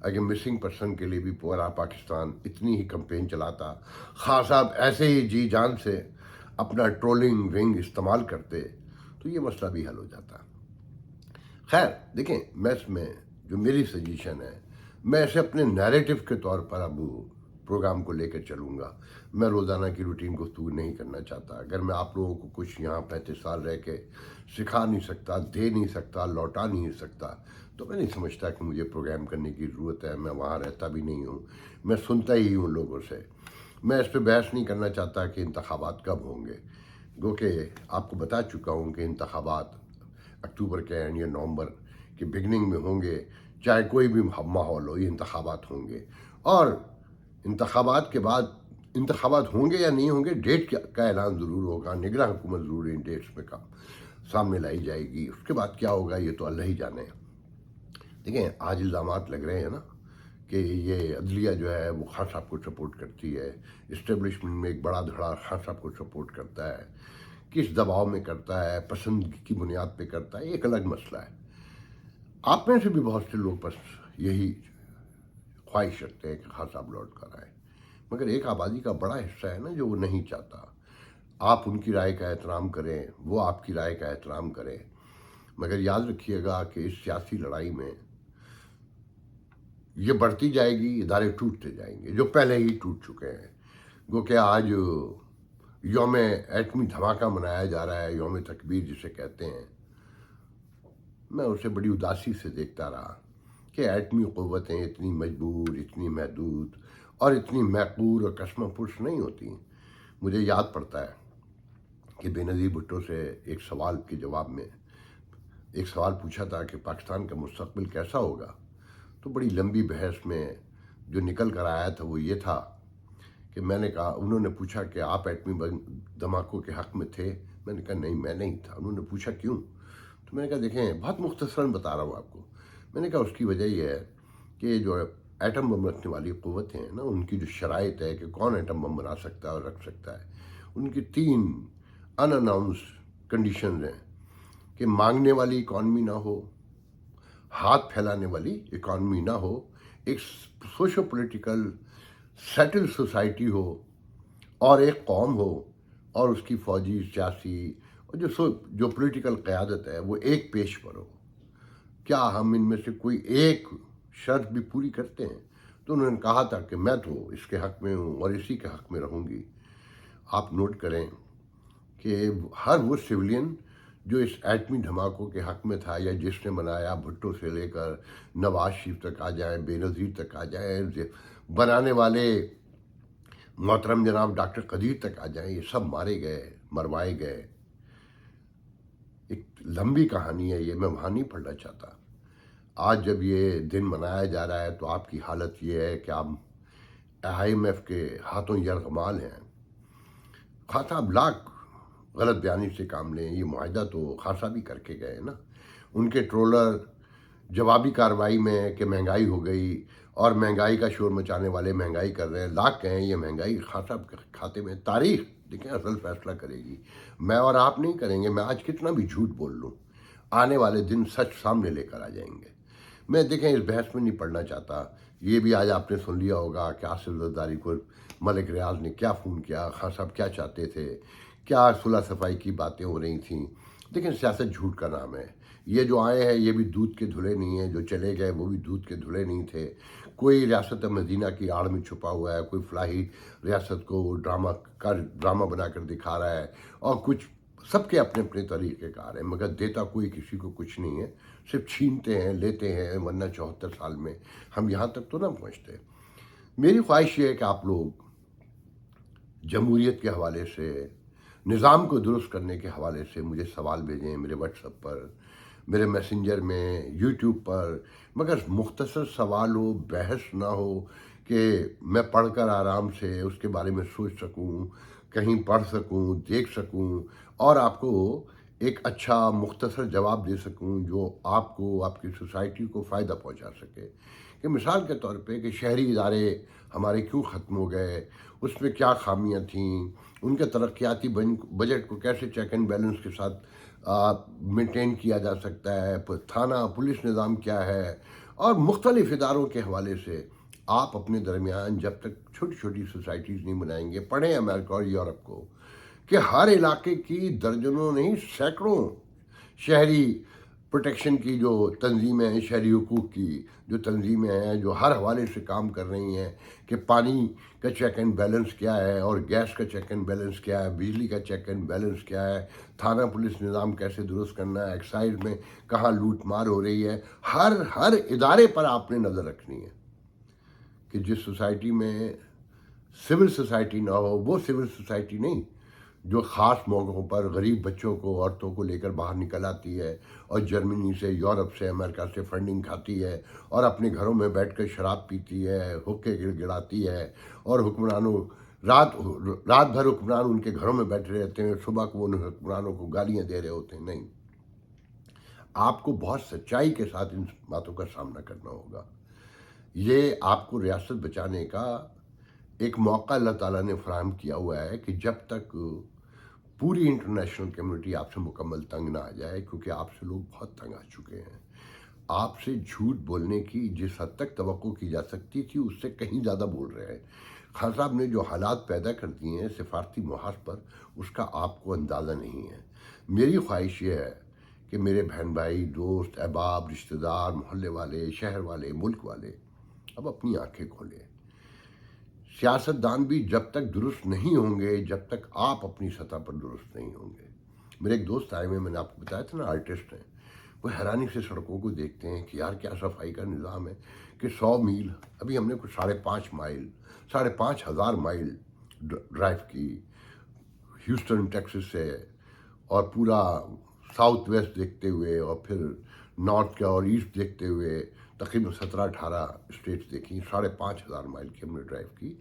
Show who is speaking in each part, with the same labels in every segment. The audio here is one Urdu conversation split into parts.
Speaker 1: اگر مسنگ پرسن کے لیے بھی پورا پاکستان اتنی ہی کمپین چلاتا، خان صاحب ایسے ہی جی جان سے اپنا ٹرولنگ ونگ استعمال کرتے تو یہ مسئلہ بھی حل ہو جاتا۔ خیر دیکھیں، میں اس میں جو میری سجیشن ہے، میں اسے اپنے نیریٹو کے طور پر اب پروگرام کو لے کر چلوں گا۔ میں روزانہ کی روٹین گفتگو نہیں کرنا چاہتا۔ اگر میں آپ لوگوں کو کچھ یہاں 35 سال رہ کے سکھا نہیں سکتا، دے نہیں سکتا، لوٹا نہیں سکتا، تو میں نہیں سمجھتا کہ مجھے پروگرام کرنے کی ضرورت ہے۔ میں وہاں رہتا بھی نہیں ہوں، میں سنتا ہی ہوں لوگوں سے۔ میں اس پہ بحث نہیں کرنا چاہتا کہ انتخابات کب ہوں گے، گو کہ آپ کو بتا چکا ہوں کہ انتخابات اکتوبر کے اینڈ یا نومبر کے بگننگ میں ہوں گے۔ چاہے کوئی بھی ماحول ہو، یہ انتخابات ہوں گے، اور انتخابات کے بعد انتخابات ہوں گے یا نہیں ہوں گے، ڈیٹ کا اعلان ضرور ہوگا۔ نگراں حکومت ضرور ان ڈیٹس میں سامنے لائی جائے گی۔ اس کے بعد کیا ہوگا یہ تو اللہ ہی جانے۔ دیکھیں، آج الزامات لگ رہے ہیں نا کہ یہ عدلیہ جو ہے وہ خان صاحب کو سپورٹ کرتی ہے، اسٹیبلشمنٹ میں ایک بڑا دھڑا خان صاحب کو سپورٹ کرتا ہے۔ کس دباؤ میں کرتا ہے، پسند کی بنیاد پہ کرتا ہے، ایک الگ مسئلہ ہے۔ آپ میں سے بھی بہت سے لوگ بس یہی خواہش رکھتے ہیں کہ خان صاحب لوٹ کر آئے، مگر ایک آبادی کا بڑا حصہ ہے نا جو وہ نہیں چاہتا۔ آپ ان کی رائے کا احترام کریں، وہ آپ کی رائے کا احترام کریں، مگر یاد رکھیے گا کہ اس سیاسی لڑائی میں یہ بڑھتی جائے گی، ادارے ٹوٹتے جائیں گے جو پہلے ہی ٹوٹ چکے ہیں۔ گو کہ آج یوم ایٹمی دھماکہ منایا جا رہا ہے، یوم تکبیر جسے کہتے ہیں، میں اسے بڑی اداسی سے دیکھتا رہا کہ ایٹمی قوتیں اتنی مجبور، اتنی محدود اور اتنی محقور اور کشمہ پرس نہیں ہوتی۔ مجھے یاد پڑتا ہے کہ بے نظیر بھٹو سے ایک سوال کے جواب میں ایک سوال پوچھا تھا کہ پاکستان کا مستقبل کیسا ہوگا، تو بڑی لمبی بحث میں جو نکل کر آیا تھا وہ یہ تھا کہ میں نے کہا، انہوں نے پوچھا کہ آپ ایٹمی دھماکوں کے حق میں تھے؟ میں نے کہا نہیں، میں نہیں تھا۔ انہوں نے پوچھا کیوں؟ تو میں نے کہا دیکھیں، بہت مختصراً بتا رہا ہوں آپ کو۔ میں نے کہا اس کی وجہ یہ ہے کہ جو ایٹم بم رکھنے والی قوتیں ہیں نا، ان کی جو شرائط ہے کہ کون ایٹم بم بنا سکتا ہے اور رکھ سکتا ہے، ان کی 3 ان اناؤنسڈ کنڈیشنز ہیں کہ مانگنے والی اکانومی نہ ہو، ہاتھ پھیلانے والی اکانومی نہ ہو، ایک سوشو پولیٹیکل سیٹل سوسائٹی ہو، اور ایک قوم ہو اور اس کی فوجی، سیاسی اور جو پولیٹیکل قیادت ہے وہ ایک پیش پر ہو۔ کیا ہم ان میں سے کوئی ایک شرط بھی پوری کرتے ہیں؟ تو انہوں نے کہا تھا کہ میں تو اس کے حق میں ہوں اور اسی کے حق میں رہوں گی۔ آپ نوٹ کریں کہ ہر وہ سویلین جو اس ایٹمی دھماکوں کے حق میں تھا یا جس نے بنایا، بھٹو سے لے کر نواز شریف تک آ جائیں، بے نظیر تک آ جائیں، بنانے والے محترم جناب ڈاکٹر قدیر تک آ جائیں، یہ سب مارے گئے، مروائے گئے۔ ایک لمبی کہانی ہے یہ، میں وہاں نہیں پڑھنا چاہتا۔ آج جب یہ دن منایا جا رہا ہے تو آپ کی حالت یہ ہے کہ آپ IMF کے ہاتھوں یرغمال ہیں۔ خان صاحب لاکھ غلط بیانی سے کام لیں، یہ معاہدہ تو خان صاحب ہی کر کے گئے نا۔ ان کے ٹرولر جوابی کارروائی میں کہ مہنگائی ہو گئی اور مہنگائی کا شور مچانے والے مہنگائی کر رہے ہیں، لاکھ کہیں یہ مہنگائی خان صاحب کے کھاتے میں۔ تاریخ دیکھیں اصل فیصلہ کرے گی، میں اور آپ نہیں کریں گے۔ میں آج کتنا بھی جھوٹ بول لوں، آنے والے دن سچ سامنے لے کر آ جائیں گے۔ میں دیکھیں اس بحث میں نہیں پڑھنا چاہتا۔ یہ بھی آج آپ نے سن لیا ہوگا کہ آصف زرداری کو ملک ریاض نے کیا فون کیا، خان صاحب کیا چاہتے تھے، کیا صلح صفائی کی باتیں ہو رہی تھیں۔ لیکن سیاست جھوٹ کا نام ہے۔ یہ جو آئے ہیں یہ بھی دودھ کے دھلے نہیں ہیں، جو چلے گئے وہ بھی دودھ کے دھلے نہیں تھے۔ کوئی ریاست مدینہ کی آڑ میں چھپا ہوا ہے، کوئی فلاحی ریاست کو ڈرامہ بنا کر دکھا رہا ہے، اور کچھ سب کے اپنے اپنے طریقے کار ہیں، مگر دیتا کوئی کسی کو کچھ نہیں ہے، صرف چھینتے ہیں، لیتے ہیں، ورنہ 74 سال میں ہم یہاں تک تو نہ پہنچتے۔ میری خواہش یہ ہے کہ آپ لوگ جمہوریت کے حوالے سے، نظام کو درست کرنے کے حوالے سے مجھے سوال بھیجیں، میرے واٹس ایپ پر، میرے میسنجر میں، یوٹیوب پر، مگر مختصر سوال ہو، بحث نہ ہو کہ میں پڑھ کر آرام سے اس کے بارے میں سوچ سکوں، کہیں پڑھ سکوں، دیکھ سکوں، اور آپ کو ایک اچھا مختصر جواب دے سکوں جو آپ کو، آپ کی سوسائٹی کو فائدہ پہنچا سکے۔ کہ مثال کے طور پہ کہ شہری ادارے ہمارے کیوں ختم ہو گئے، اس میں کیا خامیاں تھیں، ان کے ترقیاتی بجٹ کو کیسے چیک اینڈ بیلنس کے ساتھ مینٹین کیا جا سکتا ہے، تھانہ پولیس نظام کیا ہے، اور مختلف اداروں کے حوالے سے آپ اپنے درمیان جب تک چھوٹی چھوٹی سوسائٹیز نہیں بنائیں گے، پڑھیں امریکہ اور یورپ کو، کہ ہر علاقے کی درجنوں نہیں سینکڑوں شہری پروٹیکشن کی جو تنظیمیں ہیں، شہری حقوق کی جو تنظیمیں ہیں، جو ہر حوالے سے کام کر رہی ہیں کہ پانی کا چیک اینڈ بیلنس کیا ہے، اور گیس کا چیک اینڈ بیلنس کیا ہے، بجلی کا چیک اینڈ بیلنس کیا ہے، تھانہ پولیس نظام کیسے درست کرنا ہے، ایکسائز میں کہاں لوٹ مار ہو رہی ہے، ہر ادارے پر آپ نے نظر رکھنی ہے کہ جس سوسائٹی میں سول سوسائٹی نہ ہو، وہ سول سوسائٹی نہیں جو خاص موقعوں پر غریب بچوں کو، عورتوں کو لے کر باہر نکل آتی ہے اور جرمنی سے، یورپ سے، امریکہ سے فنڈنگ کھاتی ہے اور اپنے گھروں میں بیٹھ کر شراب پیتی ہے، حقے گڑاتی ہے، اور حکمرانوں رات بھر حکمران ان کے گھروں میں بیٹھے رہتے ہیں، صبح کو ان حکمرانوں کو گالیاں دے رہے ہوتے ہیں۔ نہیں، آپ کو بہت سچائی کے ساتھ ان باتوں کا سامنا کرنا ہوگا۔ یہ آپ کو ریاست بچانے کا ایک موقع اللہ تعالیٰ نے فراہم کیا ہوا ہے کہ جب تک پوری انٹرنیشنل کمیونٹی آپ سے مکمل تنگ نہ آ جائے، کیونکہ آپ سے لوگ بہت تنگ آ چکے ہیں۔ آپ سے جھوٹ بولنے کی جس حد تک توقع کی جا سکتی تھی، اس سے کہیں زیادہ بول رہے ہیں۔ خان صاحب نے جو حالات پیدا کر دیے ہیں سفارتی محاذ پر، اس کا آپ کو اندازہ نہیں ہے۔ میری خواہش یہ ہے کہ میرے بہن بھائی، دوست، احباب، رشتہ دار، محلے والے، شہر والے، ملک والے اب اپنی آنکھیں کھولیں۔ سیاستدان بھی جب تک درست نہیں ہوں گے، جب تک آپ اپنی سطح پر درست نہیں ہوں گے۔ میرے ایک دوست آئے ہوئے، میں نے آپ کو بتایا تھا نا، آرٹسٹ ہیں، وہ حیرانی سے سڑکوں کو دیکھتے ہیں کہ یار کیا صفائی کا نظام ہے کہ 100 میل، ابھی ہم نے کچھ 5,500 مائل ڈرائیو کی ہیوسٹن ٹیکسس سے، اور پورا ساؤتھ ویسٹ دیکھتے ہوئے، اور پھر نارتھ کا اور ایسٹ دیکھتے ہوئے تقریباً 17-18 اسٹیٹس دیکھی، 5,500 مائل کی ہم نے ڈرائیو کی۔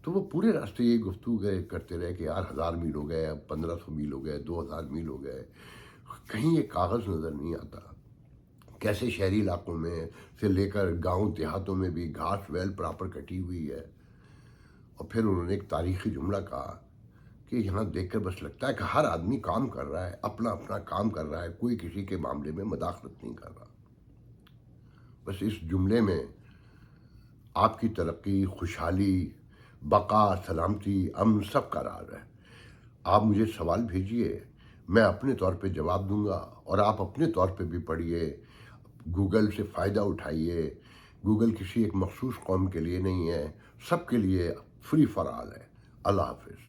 Speaker 1: تو وہ پورے راستے یہ گفتگو کرتے رہے کہ یار 1000 میل ہو گئے، اب 1500 میل ہو گئے، 2000 میل ہو گئے، کہیں یہ کاغذ نظر نہیں آتا۔ کیسے شہری علاقوں میں سے لے کر گاؤں دیہاتوں میں بھی گھاس ویل پراپر کٹی ہوئی ہے۔ اور پھر انہوں نے ایک تاریخی جملہ کہا کہ یہاں دیکھ کر بس لگتا ہے کہ ہر آدمی کام کر رہا ہے، اپنا اپنا کام کر رہا ہے، کوئی کسی کے معاملے میں مداخلت نہیں کر رہا۔ بس اس جملے میں آپ کی ترقی، خوشحالی، بقا، سلامتی، امن سب کا راز ہے۔ آپ مجھے سوال بھیجیے، میں اپنے طور پہ جواب دوں گا، اور آپ اپنے طور پہ بھی پڑھیے، گوگل سے فائدہ اٹھائیے۔ گوگل کسی ایک مخصوص قوم کے لیے نہیں ہے، سب کے لیے فری فار آل ہے۔ اللہ حافظ۔